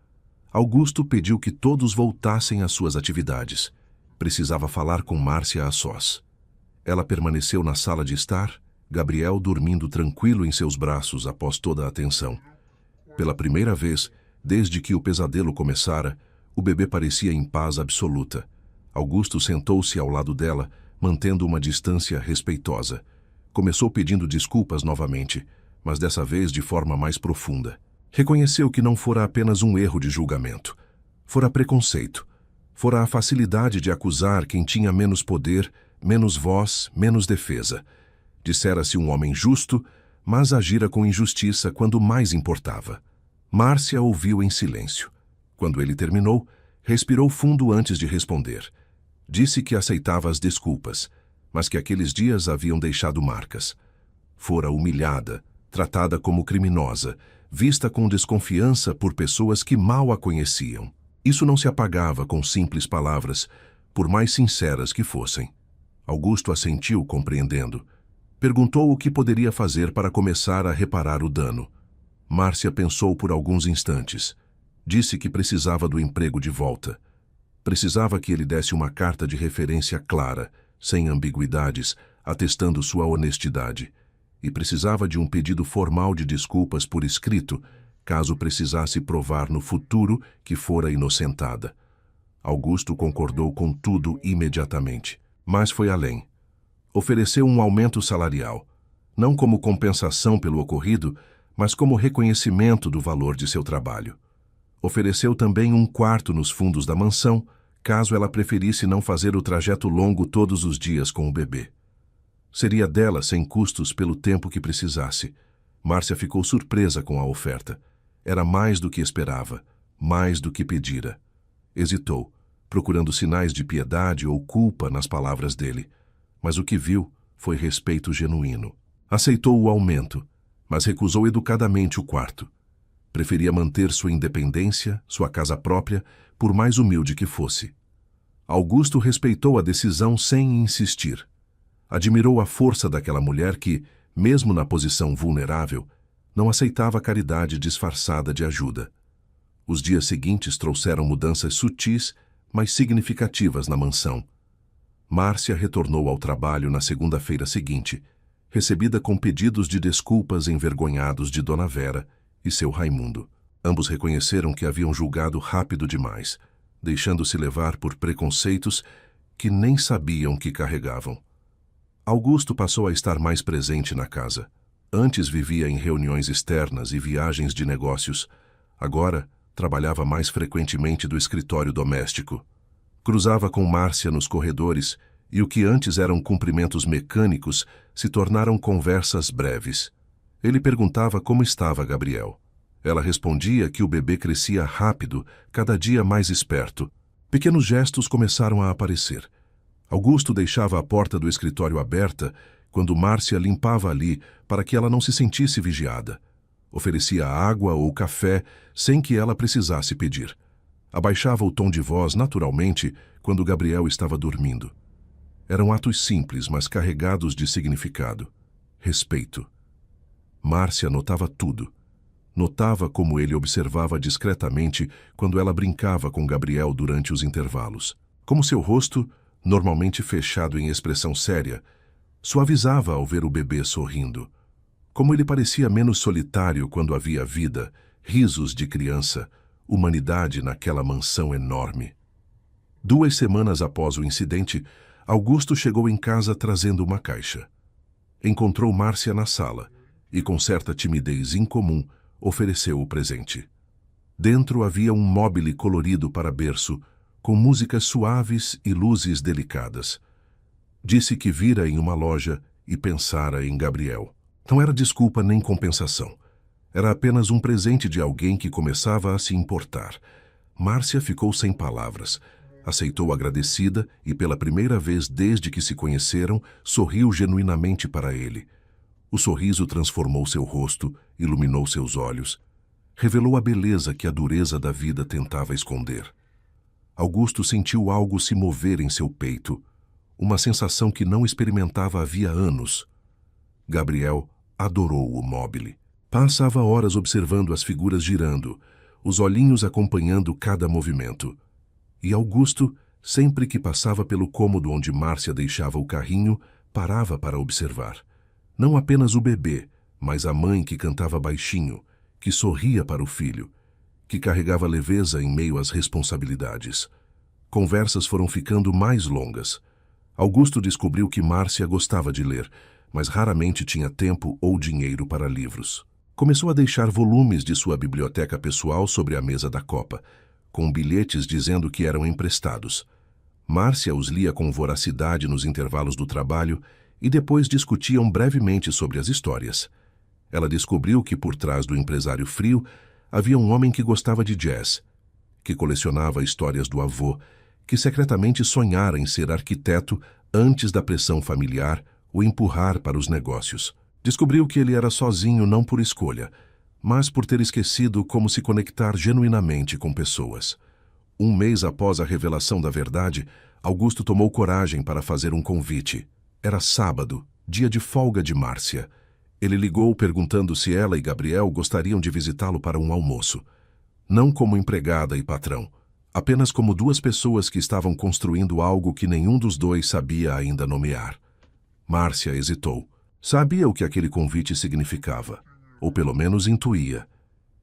Augusto pediu que todos voltassem às suas atividades. Precisava falar com Márcia a sós. Ela permaneceu na sala de estar, Gabriel dormindo tranquilo em seus braços após toda a atenção. Pela primeira vez, desde que o pesadelo começara, o bebê parecia em paz absoluta. Augusto sentou-se ao lado dela, mantendo uma distância respeitosa. Começou pedindo desculpas novamente, mas dessa vez de forma mais profunda. Reconheceu que não fora apenas um erro de julgamento. Fora preconceito. Fora a facilidade de acusar quem tinha menos poder, menos voz, menos defesa. Dissera-se um homem justo, mas agira com injustiça quando mais importava. Márcia ouviu em silêncio. Quando ele terminou, respirou fundo antes de responder. Disse que aceitava as desculpas, mas que aqueles dias haviam deixado marcas. Fora humilhada, tratada como criminosa, vista com desconfiança por pessoas que mal a conheciam. Isso não se apagava com simples palavras, por mais sinceras que fossem. Augusto assentiu, compreendendo. Perguntou o que poderia fazer para começar a reparar o dano. Márcia pensou por alguns instantes. Disse que precisava do emprego de volta. Precisava que ele desse uma carta de referência clara, sem ambiguidades, atestando sua honestidade. E precisava de um pedido formal de desculpas por escrito, caso precisasse provar no futuro que fora inocentada. Augusto concordou com tudo imediatamente, mas foi além. Ofereceu um aumento salarial, não como compensação pelo ocorrido, mas como reconhecimento do valor de seu trabalho. Ofereceu também um quarto nos fundos da mansão, caso ela preferisse não fazer o trajeto longo todos os dias com o bebê. Seria dela sem custos pelo tempo que precisasse. Márcia ficou surpresa com a oferta. Era mais do que esperava, mais do que pedira. Hesitou, procurando sinais de piedade ou culpa nas palavras dele. Mas o que viu foi respeito genuíno. Aceitou o aumento, mas recusou educadamente o quarto. Preferia manter sua independência, sua casa própria, por mais humilde que fosse. Augusto respeitou a decisão sem insistir. Admirou a força daquela mulher que, mesmo na posição vulnerável, não aceitava a caridade disfarçada de ajuda. Os dias seguintes trouxeram mudanças sutis, mas significativas na mansão. Márcia retornou ao trabalho na segunda-feira seguinte, recebida com pedidos de desculpas envergonhados de Dona Vera e seu Raimundo. Ambos reconheceram que haviam julgado rápido demais, deixando-se levar por preconceitos que nem sabiam que carregavam. Augusto passou a estar mais presente na casa. Antes vivia em reuniões externas e viagens de negócios. Agora, trabalhava mais frequentemente do escritório doméstico. Cruzava com Márcia nos corredores e o que antes eram cumprimentos mecânicos se tornaram conversas breves. Ele perguntava como estava Gabriel. Ela respondia que o bebê crescia rápido, cada dia mais esperto. Pequenos gestos começaram a aparecer. Augusto deixava a porta do escritório aberta quando Márcia limpava ali para que ela não se sentisse vigiada. Oferecia água ou café sem que ela precisasse pedir. Abaixava o tom de voz naturalmente quando Gabriel estava dormindo. Eram atos simples, mas carregados de significado. Respeito. Márcia notava tudo. Notava como ele observava discretamente quando ela brincava com Gabriel durante os intervalos. Como seu rosto, normalmente fechado em expressão séria, suavizava ao ver o bebê sorrindo. Como ele parecia menos solitário quando havia vida, risos de criança, humanidade naquela mansão enorme. 2 semanas após o incidente, Augusto chegou em casa trazendo uma caixa. Encontrou Márcia na sala e, com certa timidez incomum, ofereceu o presente. Dentro havia um móbile colorido para berço, com músicas suaves e luzes delicadas. Disse que vira em uma loja e pensara em Gabriel. Não era desculpa nem compensação. Era apenas um presente de alguém que começava a se importar. Márcia ficou sem palavras. Aceitou agradecida e, pela primeira vez desde que se conheceram, sorriu genuinamente para ele. O sorriso transformou seu rosto, iluminou seus olhos. Revelou a beleza que a dureza da vida tentava esconder. Augusto sentiu algo se mover em seu peito, uma sensação que não experimentava havia anos. Gabriel adorou o móbile. Passava horas observando as figuras girando, os olhinhos acompanhando cada movimento. E Augusto, sempre que passava pelo cômodo onde Márcia deixava o carrinho, parava para observar. Não apenas o bebê, mas a mãe que cantava baixinho, que sorria para o filho, que carregava leveza em meio às responsabilidades. Conversas foram ficando mais longas. Augusto descobriu que Márcia gostava de ler, mas raramente tinha tempo ou dinheiro para livros. Começou a deixar volumes de sua biblioteca pessoal sobre a mesa da copa, com bilhetes dizendo que eram emprestados. Márcia os lia com voracidade nos intervalos do trabalho e depois discutiam brevemente sobre as histórias. Ela descobriu que por trás do empresário frio havia um homem que gostava de jazz, que colecionava histórias do avô, que secretamente sonhara em ser arquiteto antes da pressão familiar o empurrar para os negócios. Descobriu que ele era sozinho não por escolha, mas por ter esquecido como se conectar genuinamente com pessoas. 1 mês após a revelação da verdade, Augusto tomou coragem para fazer um convite. Era sábado, dia de folga de Márcia. Ele ligou perguntando se ela e Gabriel gostariam de visitá-lo para um almoço. Não como empregada e patrão, apenas como 2 pessoas que estavam construindo algo que nenhum dos dois sabia ainda nomear. Márcia hesitou. Sabia o que aquele convite significava, ou pelo menos intuía.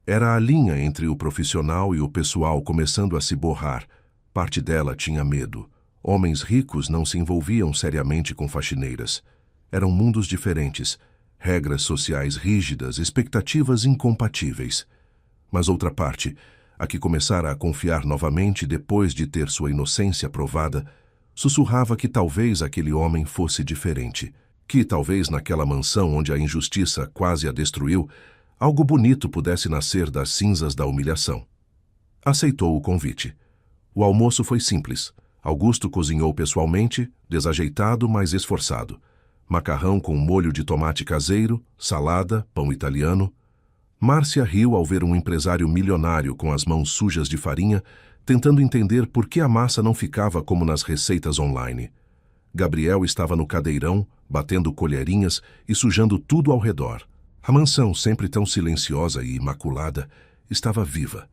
Era a linha entre o profissional e o pessoal começando a se borrar. Parte dela tinha medo. Homens ricos não se envolviam seriamente com faxineiras. Eram mundos diferentes, regras sociais rígidas, expectativas incompatíveis. Mas outra parte, a que começara a confiar novamente depois de ter sua inocência provada, sussurrava que talvez aquele homem fosse diferente. Que talvez naquela mansão onde a injustiça quase a destruiu, algo bonito pudesse nascer das cinzas da humilhação. Aceitou o convite. O almoço foi simples. Augusto cozinhou pessoalmente, desajeitado, mas esforçado. Macarrão com molho de tomate caseiro, salada, pão italiano. Márcia riu ao ver um empresário milionário com as mãos sujas de farinha, tentando entender por que a massa não ficava como nas receitas online. Gabriel estava no cadeirão, batendo colherinhas e sujando tudo ao redor. A mansão, sempre tão silenciosa e imaculada, estava viva.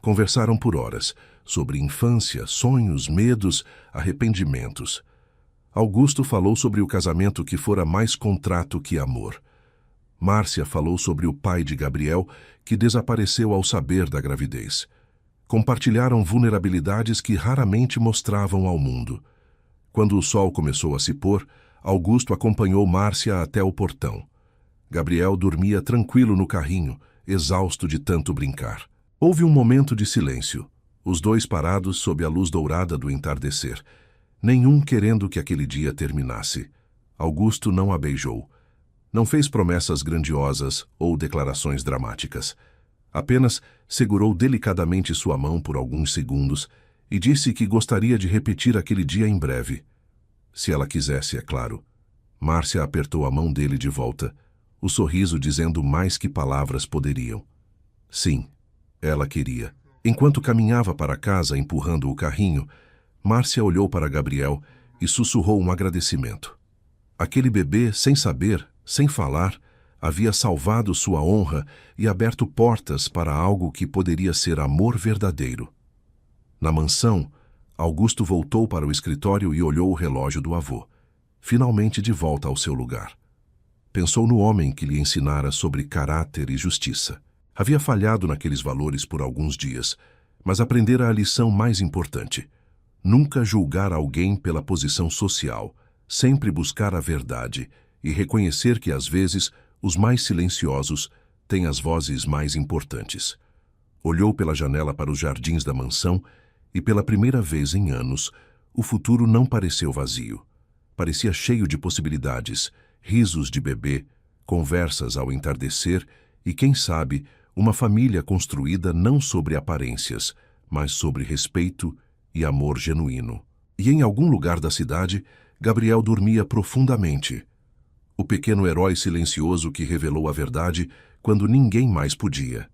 Conversaram por horas, sobre infância, sonhos, medos, arrependimentos. Augusto falou sobre o casamento que fora mais contrato que amor. Márcia falou sobre o pai de Gabriel, que desapareceu ao saber da gravidez. Compartilharam vulnerabilidades que raramente mostravam ao mundo. Quando o sol começou a se pôr, Augusto acompanhou Márcia até o portão. Gabriel dormia tranquilo no carrinho, exausto de tanto brincar. Houve um momento de silêncio. os dois parados sob a luz dourada do entardecer, nenhum querendo que aquele dia terminasse. Augusto não a beijou. Não fez promessas grandiosas ou declarações dramáticas. Apenas segurou delicadamente sua mão por alguns segundos e disse que gostaria de repetir aquele dia em breve. Se ela quisesse, é claro. Márcia apertou a mão dele de volta, o sorriso dizendo mais que palavras poderiam. Sim, ela queria. Enquanto caminhava para casa empurrando o carrinho, Márcia olhou para Gabriel e sussurrou um agradecimento. Aquele bebê, sem saber, sem falar, havia salvado sua honra e aberto portas para algo que poderia ser amor verdadeiro. Na mansão, Augusto voltou para o escritório e olhou o relógio do avô, finalmente de volta ao seu lugar. Pensou no homem que lhe ensinara sobre caráter e justiça. Havia falhado naqueles valores por alguns dias, mas aprendera a lição mais importante. Nunca julgar alguém pela posição social, sempre buscar a verdade e reconhecer que, às vezes, os mais silenciosos têm as vozes mais importantes. Olhou pela janela para os jardins da mansão e, pela primeira vez em anos, o futuro não pareceu vazio. Parecia cheio de possibilidades, risos de bebê, conversas ao entardecer e, quem sabe, uma família construída não sobre aparências, mas sobre respeito e amor genuíno. E em algum lugar da cidade, Gabriel dormia profundamente. O pequeno herói silencioso que revelou a verdade quando ninguém mais podia.